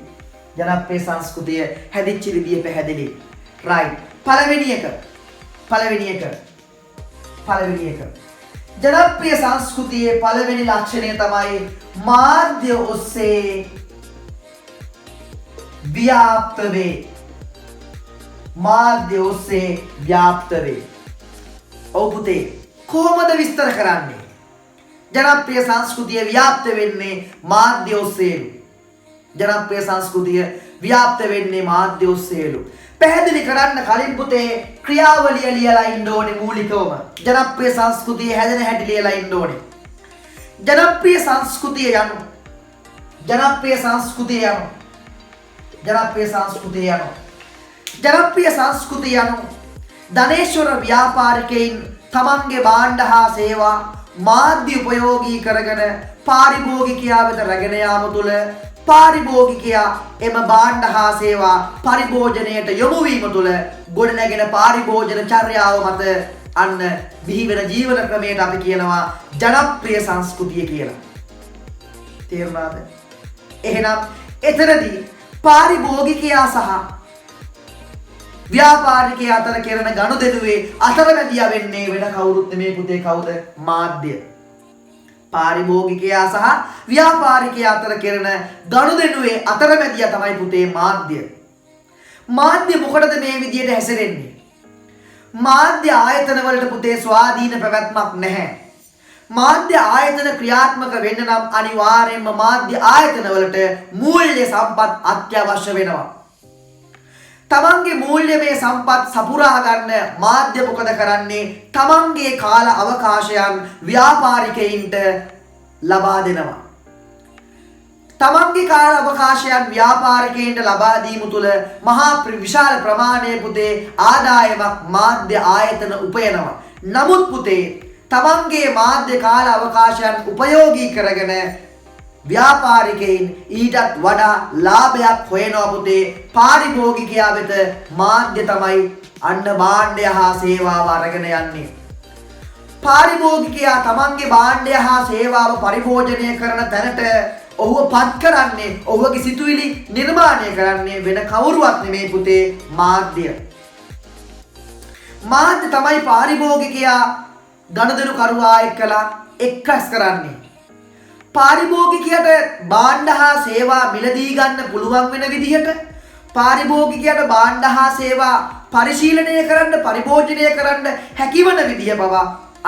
ජනප්‍රිය සංස්කෘතිය හැදිච්ච විදිය පැහැදිලි. රයිට්. පළවෙනි එක ජනප්‍රිය සංස්කෘතියේ පළවෙනි ලක්ෂණය තමයි මාධ්‍ය ඔස්සේ ව්‍යාප්ත වේ. මාධ්‍ය ඔස්සේ ව්‍යාප්ත වේ. ඔව් පුතේ කොහොමද විස්තර කරන්නේ? ජනප්‍රිය සංස්කෘතිය ව්‍යාප්ත වෙන්නේ මාධ්‍ය ඔස්සේලු. ජනප්‍රිය සංස්කෘතිය ව්‍යාප්ත වෙන්නේ මාධ්‍ය ඔස්සේලු. පැහැදිලි කරන්න කලින් පුතේ ක්‍රියාවලිය ලියලා ඉන්න ඕනේ මූලිකවම. ජනප්‍රිය සංස්කෘතිය හැදෙන හැටි ලියලා ඉන්න ඕනේ. ජනප්‍රිය සංස්කෘතිය යනු ජනප්‍රිය සංස්කෘතිය යනු ජනප්‍රිය සංස්කෘතිය යනු ජනප්‍රිය සංස්කෘතිය යනු ධනේශ්වර ව්‍යාපාරිකයින් තමන්ගේ භාණ්ඩ හා සේවා මාධ්‍ය උපයෝගී කරගෙන පාරිභෝගිකයා වෙත රැගෙන යාම තුළ පාරිභෝගිකයා එම භාණ්ඩ හා සේවා පරිභෝජනයට යොමු වීම තුළ ගොඩනැගෙන පාරිභෝජන චර්යාව මත අන්න බිහි වෙන ජීවන ක්‍රමයට අපි කියනවා ජනප්‍රිය සංස්කෘතිය කියලා. තේරුණාද? එහෙනම් එතරදී පාරිභෝගිකයා සහ ව්‍යාපාරිකයා අතර කෙරෙන ගනුදෙනුවේ අතරමැදියා වෙන්නේ වෙන කවුරුත් නෙමේ පුතේ. කවුද? මාධ්‍ය. පාරිභෝගිකයා සහ ව්‍යාපාරිකයා අතර කෙරෙන ගනුදෙනුවේ අතරමැදියා තමයි පුතේ මාධ්‍ය. මාධ්‍ය මොකටද මේ විදියට හැසිරෙන්නේ? මාධ්‍ය ආයතන වලට පුතේ ස්වාධීන පැවැත්මක් නැහැ. මාධ්‍ය ආයතන ක්‍රියාත්මක වෙන්න නම් අනිවාර්යයෙන්ම මාධ්‍ය ආයතන වලට මූල්‍ය සම්පත් අත්‍යවශ්‍ය වෙනවා. තමන්ගේ මූල්‍යමය සම්පත් සපුරා ගන්න මාධ්‍ය මොකද කරන්නේ? තමන්ගේ කාල අවකාශයන් ව්‍යාපාරිකයින්ට ලබා දෙනවා. තමන්ගේ කාල අවකාශයන් ව්‍යාපාරිකයින්ට ලබා දීම තුළ මහා විශාල ප්‍රමාණයේ පුතේ ආදායමක් මාධ්‍ය ආයතන උපයනවා. නමුත් පුතේ තමන්ගේ මාධ්‍ය කාල අවකාශයන් උපයෝගී කරගෙන ව්‍යාපාරිකයින් ඊටත් වඩා ලාභයක් හොයනවා පුතේ. පාරිභෝගිකයා වෙත මාධ්‍ය තමයි අන්න භාණ්ඩය හා සේවාව අරගෙන යන්නේ. පාරිභෝගිකයා තමන්ගේ භාණ්ඩය හා සේවාව පරිභෝජනය කරන තැනට ඔහුව පත් කරන්නේ, ඔහුගේ සිතුවිලි නිර්මාණය කරන්නේ වෙන කවුරුවත් නෙමේ පුතේ, මාධ්‍ය. මාධ්‍ය තමයි පාරිභෝගිකයා ගනුදෙනු කරුවා එක්කලා එක්රැස් කරන්නේ. පාරිභෝගිකයට භාණ්ඩ හා සේවා මිලදී ගන්න පුළුවන් වෙන විදිහට, පාරිභෝගිකයට භාණ්ඩ හා සේවා පරිශීලනය කරන්න, පරිභෝජනය කරන්න හැකිවන විදිහ බව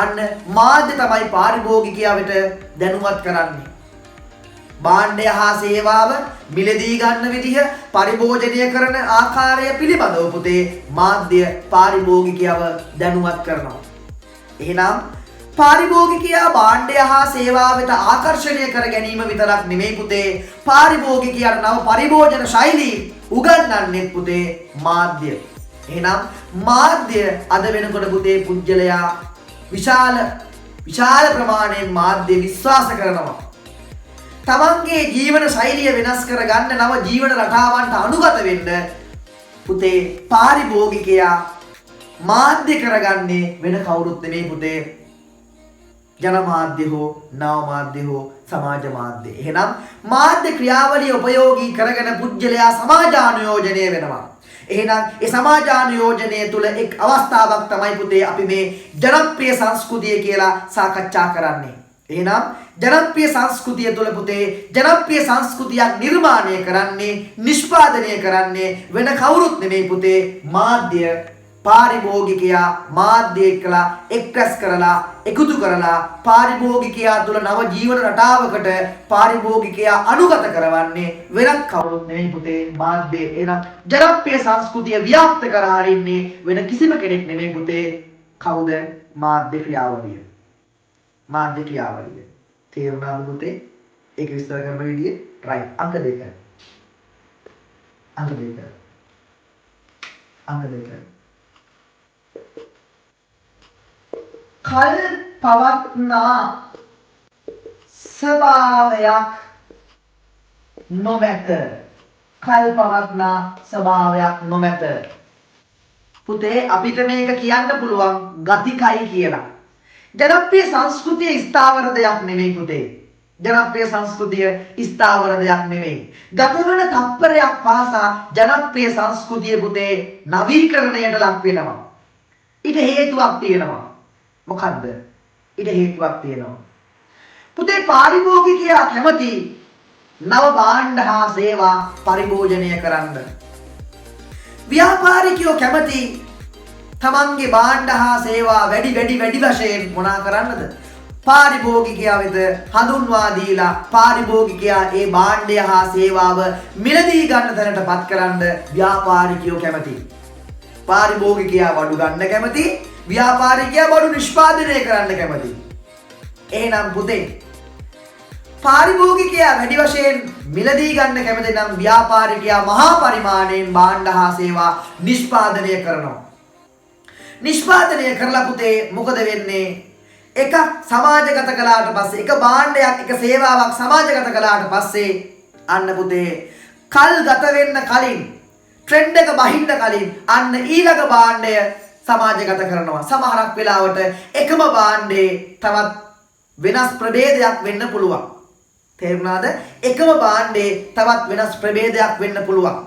අන්න මාධ්‍ය තමයි පාරිභෝගිකයා වෙත දැනුවත් කරන්නේ. භාණ්ඩය හා සේවාව මිලදී ගන්න විදිහ, පරිභෝජනය කරන ආකාරය පිළිබඳව පුතේ මාධ්‍ය පාරිභෝගිකයව දැනුවත් කරනවා. එහෙනම් පාරිභෝගිකයා භාණ්ඩය හා සේවාව වෙත ආකර්ෂණය කර ගැනීම විතරක් නෙමෙයි පුතේ, පාරිභෝගිකයාට නව පරිභෝජන ශෛලී උගන්වන්නේ පුතේ මාධ්‍ය. එහෙනම් මාධ්‍ය අද වෙනකොට පුතේ පුජ්‍යලයා විශාල ප්‍රමාණයෙන් මාධ්‍ය විශ්වාස කරනවා. තමන්ගේ ජීවන ශෛලිය වෙනස් කර ගන්න, නව ජීවන රටාවන්ට අනුගත වෙන්න පුතේ පාරිභෝගිකයා මාධ්‍ය කරගන්නේ වෙන කවුරුත් නෙමෙයි පුතේ, ජනමාධ්‍ය හෝ නව මාධ්‍ය හෝ සමාජ මාධ්‍ය. එහෙනම් මාධ්‍ය ක්‍රියාවලිය උපයෝගී කරගෙන පුජ්‍යලයා සමාජානුයෝජනය වෙනවා. එහෙනම් ඒ සමාජානුයෝජනය තුළ එක් අවස්ථාවක් තමයි පුතේ අපි මේ ජනප්‍රිය සංස්කෘතිය කියලා සාකච්ඡා කරන්නේ. එහෙනම් ජනප්‍රිය සංස්කෘතිය තුළ පුතේ ජනප්‍රිය සංස්කෘතියක් නිර්මාණය කරන්නේ, නිෂ්පාදනය කරන්නේ වෙන කවුරුත් නෙමෙයි පුතේ, මාධ්‍ය. පාරිභෝගිකයා මාධ්‍ය එක්කලා එක්රැස් කරලා එකතු කරලා පාරිභෝගිකයා තුළ නව ජීවන රටාවකට පාරිභෝගිකයා අනුගත කරවන්නේ වෙනත් කවුරුත් නෙමෙයි පුතේ, මාධ්‍ය. එහෙනම් ජනප්‍රිය සංස්කෘතිය ව්‍යාප්ත කර හරින්නේ වෙන කිසිම කෙනෙක් නෙමෙයි පුතේ. කවුද? මාධ්‍ය ක්‍රියාවලිය. මාධ්‍ය ක්‍රියාවලිය. තේරුණාද පුතේ? ඒක විස්තර කරන විදිය right. අංක 2. අංක 2. කල් පවත්නා ස්වභාවයක් නොමැත. කල් පවත්නා ස්වභාවයක් නොමැත. පුතේ අපිට මේක කියන්න පුළුවන් ගතිකයි කියලා. ජනප්‍රිය සංස්කෘතිය ස්ථාවර දෙයක් නෙමෙයි පුතේ. ජනප්‍රිය සංස්කෘතිය ස්ථාවර දෙයක් නෙමෙයි. ගතවන තත්පරයක් පාසා ජනප්‍රිය සංස්කෘතිය පුතේ නවීකරණයට ලක් වෙනවා. ඊට හේතුවක් තියෙනවා. මොකද්ද? ඊට හේතුවක් තියෙනවා. පුතේ පාරිභෝගිකයා කැමති නව භාණ්ඩ හා සේවා පරිභෝජනය කරන්න. ව්‍යාපාරිකයෝ කැමති තමන්ගේ භාණ්ඩ හා සේවා වැඩි වශයෙන් මොනා කරන්නද? පාරිභෝගිකයා වෙත හඳුන්වා දීලා පාරිභෝගිකයා ඒ භාණ්ඩය හා සේවාව මිලදී ගන්න තැනටපත් කරන්න ව්‍යාපාරිකයෝ කැමති. පාරිභෝගිකයා බඩු ගන්න කැමති, ව්‍යාපාරිකයා බඩු නිෂ්පාදනය කරන්න කැමති. එහෙනම් පුතේ පාරිභෝගිකයා වැඩි වශයෙන් මිලදී ගන්න කැමති නම් ව්‍යාපාරිකයා මහා පරිමාණයෙන් භාණ්ඩ හා සේවා නිෂ්පාදනය කරනවා. නිෂ්පාදනය කරලා පුතේ මොකද වෙන්නේ? එක සමාජගත කළාට පස්සේ එක භාණ්ඩයක් එක සේවාවක් සමාජගත කළාට පස්සේ අන්න පුතේ කල් ගත වෙන්න කලින් ට්‍රෙන්ඩ් එක බහින්න කලින් අන්න ඊළඟ භාණ්ඩය සමාජගත කරනවා. සමහරක් වෙලාවට එකම භාණ්ඩේ තවත් වෙනස් ප්‍රභේදයක් වෙන්න පුළුවන්. තේරුණාද? එකම භාණ්ඩේ තවත් වෙනස් ප්‍රභේදයක් වෙන්න පුළුවන්.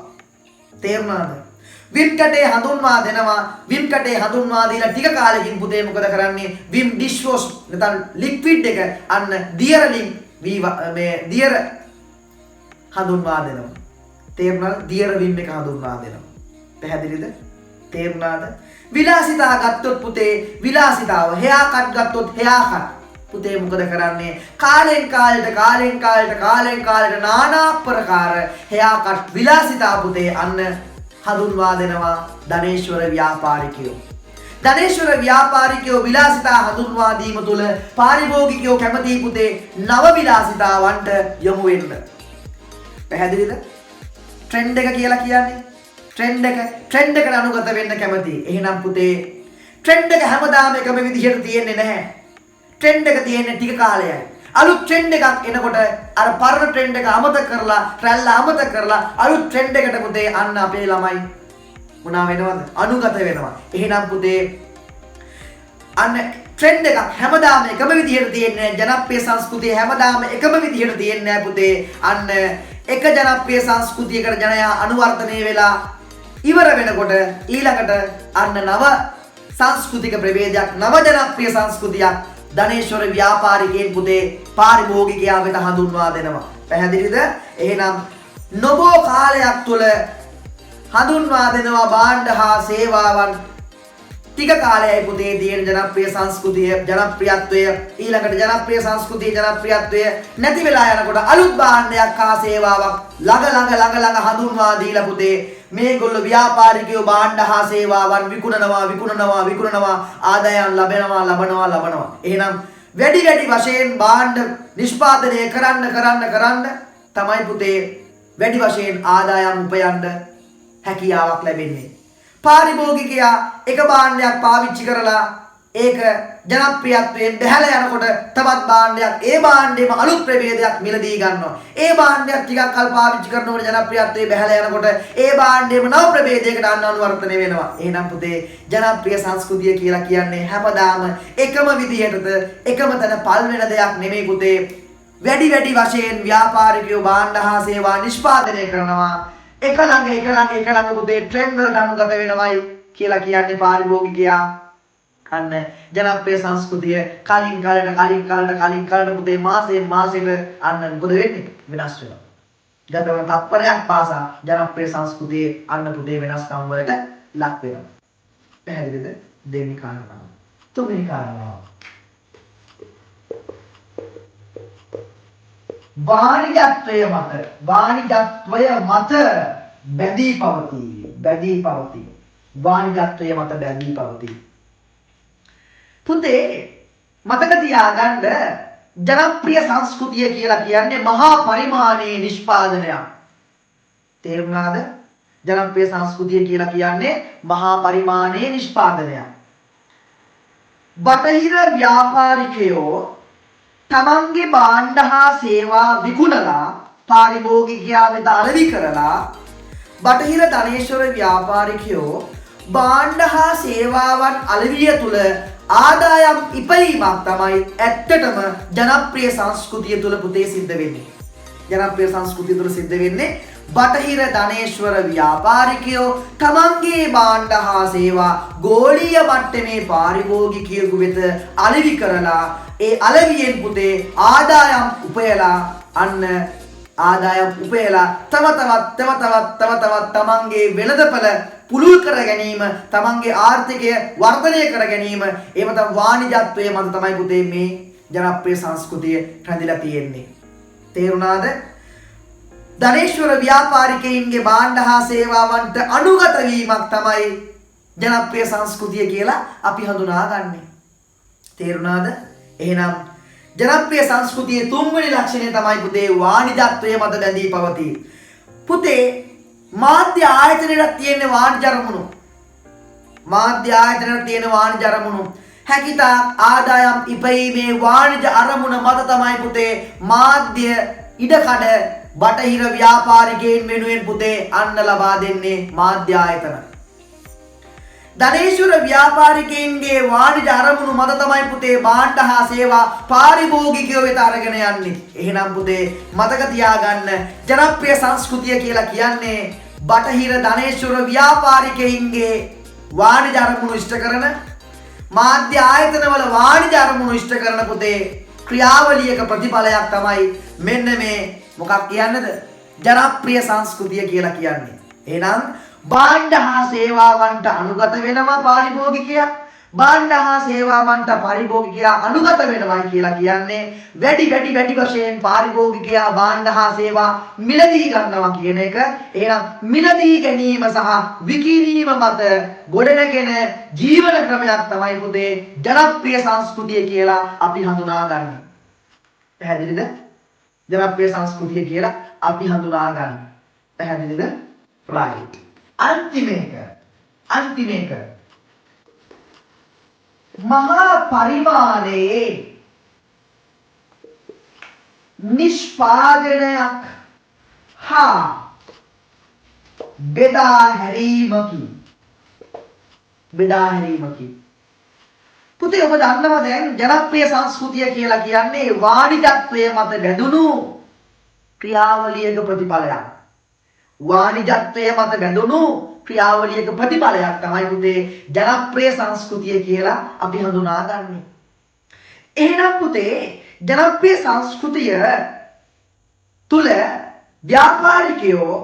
තේරුණාද? විම් කටේ හඳුන්වා දෙනවා. විම් කටේ හඳුන්වා දීලා ටික කාලෙකින් පුතේ මොකද කරන්නේ? විම් ඩිෂ් වොෂ් නැත්නම් ලික්විඩ් එක අන්න දියරලින් දියර හඳුන්වා දෙනවා. තේරුණාද? දියර විම් එක හඳුන්වා දෙනවා. පැහැදිලිද? තේරුණාද? විලාසිතා ගත්තොත් පුතේ විලාසිතාව හෙයා කට් ගත්තොත් හෙයා කට් පුතේ මොකද කරන්නේ? කාලෙන් කාලෙට নানা ප්‍රකාර හෙයා කට් විලාසිතා පුතේ අන්න හඳුන්වා දෙනවා ධනේශ්වර ව්‍යාපාරිකයෝ. ධනේශ්වර ව්‍යාපාරිකයෝ විලාසිතා හඳුන්වා දීම තුළ පාරිභෝගිකයෝ කැමති පුතේ නව විලාසිතාවන්ට යොමු වෙන්න. පැහැදිලිද? ට්‍රෙන්ඩ් එක කියලා කියන්නේ ට්‍රෙන්ඩ් එකට අනුගත වෙන්න කැමති. එහෙනම් පුතේ ට්‍රෙන්ඩ් එක හැමදාම එකම විදිහට තියෙන්නේ නැහැ. ට්‍රෙන්ඩ් එක තියෙන්නේ ටික කාලයයි. අලුත් ට්‍රෙන්ඩ් එකක් එනකොට අර පරණ ට්‍රෙන්ඩ් එක අමතක කරලා රැල්ල අමතක කරලා අලුත් ට්‍රෙන්ඩ් එකට පුතේ අන්න අපේ ළමයි මොනවා වෙනවද? අනුගත වෙනවා. එහෙනම් පුතේ අන්න ට්‍රෙන්ඩ් එකක් හැමදාම එකම විදිහට තියෙන්නේ නැහැ. ජනප්‍රිය සංස්කෘතිය හැමදාම එකම විදිහට තියෙන්නේ නැහැ පුතේ. අන්න එක ජනප්‍රිය සංස්කෘතියකට ජනයා අනුවර්තනය වෙලා ඉවර වෙනකොට ඊළඟට අන්න නව සංස්කෘතික ප්‍රභේදයක් නව ජනප්‍රිය සංස්කෘතියක් ධනේශ්වර ව්‍යාපාරිකයන් පුතේ පාරිභෝගිකයා වෙත හඳුන්වා දෙනවා. පැහැදිලිද? එහෙනම් නොබෝ කාලයක් තුළ හඳුන්වා දෙනවා භාණ්ඩ හා සේවාවන් ටික කාලයයි පුතේ තියෙන ජනප්‍රිය සංස්කෘතිය ජනප්‍රියත්වය ඊළඟට ජනප්‍රිය සංස්කෘතිය ජනප්‍රියත්වය නැති වෙලා යනකොට අලුත් භාණ්ඩයක් හා සේවාවක් ළඟ හඳුන්වා දීලා පුතේ මේගොල්ලෝ ව්‍යාපාරිකයෝ භාණ්ඩ හා සේවාවන් විකුණනවා ආදායම් ලබනවා. එහෙනම් වැඩි වශයෙන් භාණ්ඩ නිෂ්පාදනය කරන්න තමයි පුතේ වැඩි වශයෙන් ආදායම් උපයන්න හැකියාවක් ලැබෙන්නේ. පාරිභෝගිකයා එක භාණ්ඩයක් පාවිච්චි කරලා ඒක ජනප්‍රියත්වයෙන් බැහැලා යනකොට තවත් භාණ්ඩයක් ඒ භාණ්ඩෙම අලුත් ප්‍රභේදයක් මිලදී ගන්නවා. ඒ භාණ්ඩයක් ටිකක් කල් පාවිච්චි කරනකොට ජනප්‍රියත්වයේ බැහැලා යනකොට ඒ භාණ්ඩෙම නව ප්‍රභේදයකට අනුවර්තනය වෙනවා. එහෙනම් පුතේ ජනප්‍රිය සංස්කෘතිය කියලා කියන්නේ හැමදාම එකම විදිහටද එකම තැන පල් වෙන දෙයක් නෙමෙයි පුතේ. වැඩි වශයෙන් ව්‍යාපාරිකයෝ භාණ්ඩ හා සේවා නිෂ්පාදනය කරනවා. එක ළඟ පුතේ ට්‍රෙන්ඩ් වලට අනුගත වෙනවයි කියලා කියන්නේ පාරිභෝගිකයා. අන්න ජනප්‍රිය සංස්කෘතිය කලින් කාලට පුතේ මාසෙට අන්න මොකද වෙන්නේ? වෙනස් වෙනවා. ගතවන තත්පරයක් පාසා ජනප්‍රිය සංස්කෘතියේ අන්න පුතේ වෙනස්කම් වලට ලක් වෙනවා. පැහැදිලිද? දෙවෙනි කාරණාව. තුන්වෙනි කාරණාව. වාණිජත්වය මත බැඳී පවතී. වාණිජත්වය මත බැඳී පවතී. පුතේ මතක තියාගන්න ජනප්‍රිය සංස්කෘතිය කියලා කියන්නේ මහා පරිමාණයේ නිෂ්පාදනයක්. තේරුණාද? ජනප්‍රිය සංස්කෘතිය කියලා කියන්නේ මහා පරිමාණයේ නිෂ්පාදනයක්. බටහිර ව්‍යාපාරිකයෝ තමන්ගේ භාණ්ඩ හා සේවා විකුණලා පාරිභෝගිකයා වෙත අලෙවි කරලා බටහිර ධනේශ්වර ව්‍යාපාරිකයෝ භාණ්ඩ හා සේවාවන් අලෙවිය තුල ආදායම් ඉපයීමක් තමයි ඇත්තටම ජනප්‍රිය සංස්කෘතිය තුල පුතේ සිද්ධ වෙන්නේ. ජනප්‍රිය සංස්කෘතිය තුළ සිද්ධ වෙන්නේ බටහිර ධනේශ්වර ව්‍යාපාරිකයෝ තමන්ගේ භාණ්ඩ හා සේවා ගෝලීය මට්ටමේ පාරිභෝගිකයෙකු වෙත අලෙවි කරලා ඒ අලෙවියෙන් පුතේ ආදායම් උපයලා තව තවත් තමන්ගේ වෙළඳපළ පුළුල් කර ගැනීම තමන්ගේ ආර්ථිකය වර්ධනය කර ගැනීම එහෙම තමයි වාණිජත්වයේ මත තමයි පුතේ මේ ජනප්‍රිය සංස්කෘතිය රැඳිලා තියෙන්නේ. තේරුණාද? ධනේශ්වර ව්‍යාපාරිකයින්ගේ භාණ්ඩ හා සේවාවන්ට අනුගත වීමක් තමයි ජනප්‍රිය සංස්කෘතිය කියලා අපි හඳුනාගන්නේ. තේරුණාද? එහෙනම් ජනප්‍රිය සංස්කෘතියේ තුන්වෙනි ලක්ෂණය තමයි පුතේ වාණිජත්වයේ මත බැඳී පවතී. පුතේ මාධ්‍ය ආයතනයට තියෙන වාණිජ අරමුණු. මාධ්‍ය ආයතනයට තියෙන වාණිජ අරමුණු. හැකිතා ආදායම් ඉපීමේ වාණිජ අරමුණ මත තමයි පුතේ මාධ්‍ය ඉඩකඩ බටහිර ව්‍යාපාරිකයන් වෙනුවෙන් පුතේ අන්න ලබා දෙන්නේ මාධ්‍ය ආයතන. ධනේශ්වර ව්‍යාපාරිකයන්ගේ වාණිජ අරමුණු මත තමයි පුතේ භාණ්ඩ හා සේවා පාරිභෝගිකයෝ වෙත අරගෙන යන්නේ. එහෙනම් පුතේ මතක තියාගන්න ජනප්‍රිය සංස්කෘතිය කියලා කියන්නේ බටහිර ධනේශ්වර ව්‍යාපාරිකයන්ගේ වාණිජ අරමුණු ඉෂ්ට කරන මාධ්‍ය ආයතනවල වාණිජ අරමුණු ඉෂ්ට කරන පුතේ ක්‍රියාවලියක ප්‍රතිඵලයක් තමයි මෙන්න මේ මොකක් කියන්නේද? ජනප්‍රිය සංස්කෘතිය කියලා කියන්නේ. එහෙනම් භාණ්ඩ හා සේවාවන්ට අනුගත වෙනවා පාරිභෝගිකයා. භාණ්ඩ හා සේවාවන්ට පාරිභෝගිකයා අනුගත වෙනවා කියලා කියන්නේ වැඩි වශයෙන් පාරිභෝගිකයා භාණ්ඩ හා සේවා මිලදී ගන්නවා කියන එක. එහෙනම් මිලදී ගැනීම සහ විකිණීම මත ගොඩනගෙන ජීවන ක්‍රමයක් තමයි පුතේ ජනප්‍රිය සංස්කෘතිය කියලා අපි හඳුනාගන්නේ. පැහැදිලිද? ජනප්‍රිය සංස්කෘතිය කියලා අපි හඳුනාගන්නේ. පැහැදිලිද? right. අන්තිම එක මහා පරිමාණයේ නිෂ්පාදනයක් හා බෙදා හැරීමකි. පුතේ ඔබ දන්නවා දැන් ජනප්‍රිය සංස්කෘතිය කියලා කියන්නේ වාණිජත්වයේ මත බැඳුණු ක්‍රියාවලියක ප්‍රතිඵලයක්. වාණිජත්වයේ මත බැඳුණු ක්‍රියාවලියක ප්‍රතිඵලයක් තමයි පුතේ ජනප්‍රිය සංස්කෘතිය කියලා අපි හඳුනාගන්නේ. එහෙනම් පුතේ ජනප්‍රිය සංස්කෘතිය තුල ව්‍යාපාරිකයෝ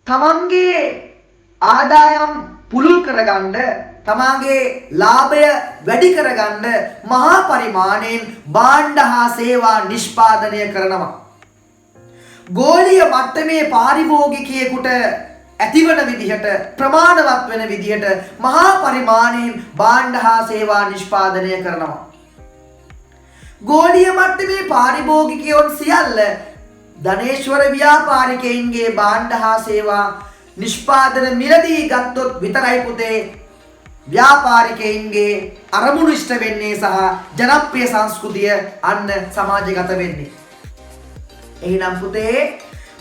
තමන්ගේ ආදායම් පුළුල් කරගන්න තමාගේ ලාභය වැඩි කරගන්න මහා පරිමාණයෙන් භාණ්ඩ හා සේවා නිෂ්පාදනය කරනවා. ගෝලීය මට්ටමේ පාරිභෝගිකයෙකුට ඇතිවන විදිහට ප්‍රමාණවත් වෙන විදිහට මහා පරිමාණයෙන් භාණ්ඩ හා සේවා නිෂ්පාදනය කරනවා. ගෝලීය මට්ටමේ පාරිභෝගිකයන් සියල්ල ධනේශ්වර ව්‍යාපාරිකයින්ගේ භාණ්ඩ හා සේවා නිෂ්පාදන මිලදී ගත්තොත් විතරයි පුතේ ව්‍යාපාරිකයින්ගේ අරමුණු ඉෂ්ට වෙන්නේ සහ ජනප්‍රිය සංස්කෘතිය අන්න සමාජගත වෙන්නේ. එහෙනම් පුතේ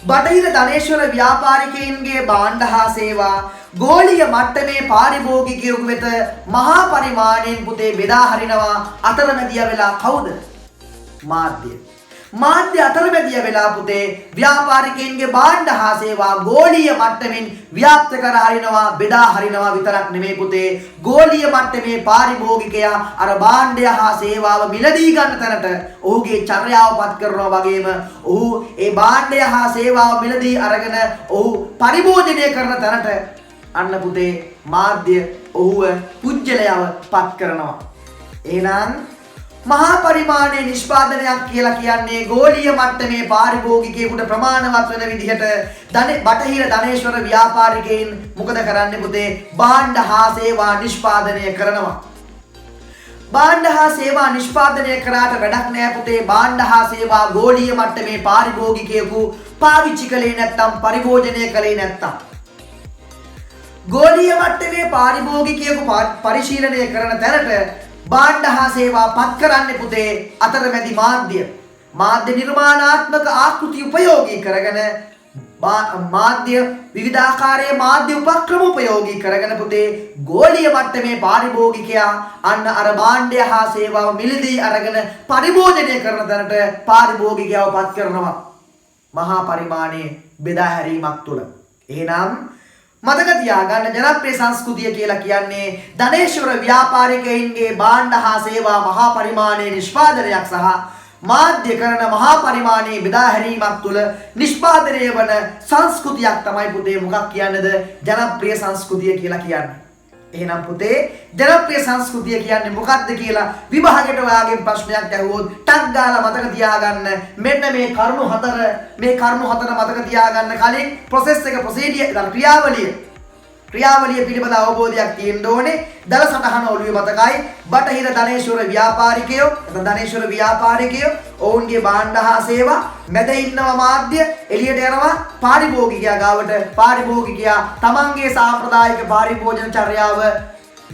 බටහිර ධනේශ්වර ව්‍යාපාරිකයින්ගේ භාණ්ඩ හා සේවා ගෝලීය මට්ටමේ පාරිභෝගිකයෙකු වෙත මහා පරිමාණයෙන් පුතේ බෙදා හරිනවා. අතරමැදියා වෙලා කවුද? මාධ්‍ය අතරමැදියා වෙලා පුතේ ව්‍යාපාරිකයින්ගේ භාණ්ඩ හා සේවා ගෝලීය මට්ටමින් ව්‍යාප්ත කර හරිනවා, බෙදා හරිනවා විතරක් නෙමෙයි පුතේ ගෝලීය මට්ටමේ පාරිභෝගිකයා අර භාණ්ඩය හා සේවාව මිලදී ගන්න තැනට ඔහුගේ චර්යාව පත් කරනවා වගේම ඔහු ඒ භාණ්ඩය හා සේවාව මිලදී අරගෙන ඔහු පරිභෝජනය කරන තැනට අන්න පුතේ මාධ්‍ය ඔහුව පුජ්‍යලයව පත් කරනවා. එහෙනම් මහා පරිමාණයේ නිෂ්පාදනයක් කියලා කියන්නේ ගෝලීය මට්ටමේ පාරිභෝගිකයෙකුට ප්‍රමාණවත් වෙන විදිහට බටහිර ධනේශ්වර ව්‍යාපාරිකයින් මොකද කරන්නේ පුතේ? භාණ්ඩ හා සේවා නිෂ්පාදනය කරනවා. භාණ්ඩ හා සේවා නිෂ්පාදනය කරාට වැඩක් නෑ පුතේ. භාණ්ඩ හා සේවා ගෝලීය මට්ටමේ පාරිභෝගිකයෙකු පාවිච්චි කළේ නැත්නම් පරිභෝජනය කළේ නැත්නම් ගෝලීය මට්ටමේ පාරිභෝගිකයෙකු පරිශීලනය කරන තැනට භාණ්ඩ හා සේවා පත් කරන්නේ පුතේ අතරමැදි මාධ්‍ය නිර්මාණාත්මක ආකෘති උපයෝගී කරගෙන මාධ්‍ය විවිධාකාරයේ මාධ්‍ය උපක්‍රම උපයෝගී කරගෙන පුතේ ගෝලීය මට්ටමේ පාරිභෝගිකයා අන්න අර භාණ්ඩය හා සේවාව මිලදී අරගෙන පරිභෝජනය කරන තැනට පාරිභෝගිකයව පත් කරනවා. මහා පරිමාණයේ බෙදා හැරීමක් තුළ. එහෙනම් මතක තියාගන්න ජනප්‍රිය සංස්කෘතිය කියලා කියන්නේ ධනේශ්වර ව්‍යාපාරිකයින්ගේ භාණ්ඩ හා සේවා මහා පරිමාණයේ නිෂ්පාදනයක් සහ මාධ්‍ය කරන මහා පරිමාණයේ බෙදා හැරීමක් තුළ නිෂ්පාදනය වන සංස්කෘතියක් තමයි පුතේ මොකක් කියන්නේද ජනප්‍රිය සංස්කෘතිය කියලා කියන්නේ. එහෙනම් පුතේ ජනප්‍රිය සංස්කෘතිය කියන්නේ මොකක්ද කියලා විභාගයට ඔයාගෙන් ප්‍රශ්නයක් ඇහුවොත් ටක් ගාලා මතක තියාගන්න මෙන්න මේ කරුණු හතර මතක තියාගන්න කලින් process එක ක්‍රියාවලිය පිළිබඳ අවබෝධයක් තියෙන්න ඕනේ. දල සටහන ඔළුවේ මතකයි. බටහිර ධනේශ්වර ව්‍යාපාරිකයෝ ඔවුන්ගේ භාණ්ඩ හා සේවා මැද ඉන්නවා මාධ්‍ය එළියට යනවා පාරිභෝගිකයා ගාවට. පාරිභෝගිකයා තමන්ගේ සාම්ප්‍රදායික පාරිභෝජන චර්යාව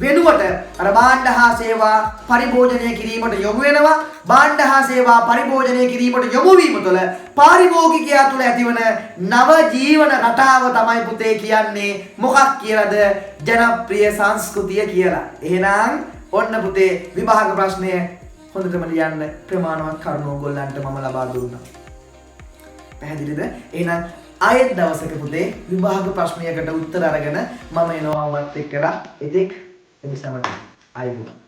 වෙනුවට අර භාණ්ඩ හා සේවා පරිභෝජනය කිරීමට යොමු වෙනවා. භාණ්ඩ හා සේවා පරිභෝජනය කිරීමට යොමු වීම තුළ පාරිභෝගිකයා තුළ ඇතිවන නව ජීවන රටාව තමයි පුතේ කියන්නේ මොකක් කියලාද ජනප්‍රිය සංස්කෘතිය කියලා. එහෙනම් ඔන්න පුතේ විභාග ප්‍රශ්නය හොඳටම ලියන්න ප්‍රමාණවත් කරුණු ඔයගොල්ලන්ට මම ලබා දුන්නා. පැහැදිලිද? එහෙනම් ආයෙත් දවසක පුතේ විභාග ප්‍රශ්නයකට උත්තර අරගෙන මම එනවා ඔයත් එක්කලා. ඉතින් එනිසාම ආයෙත්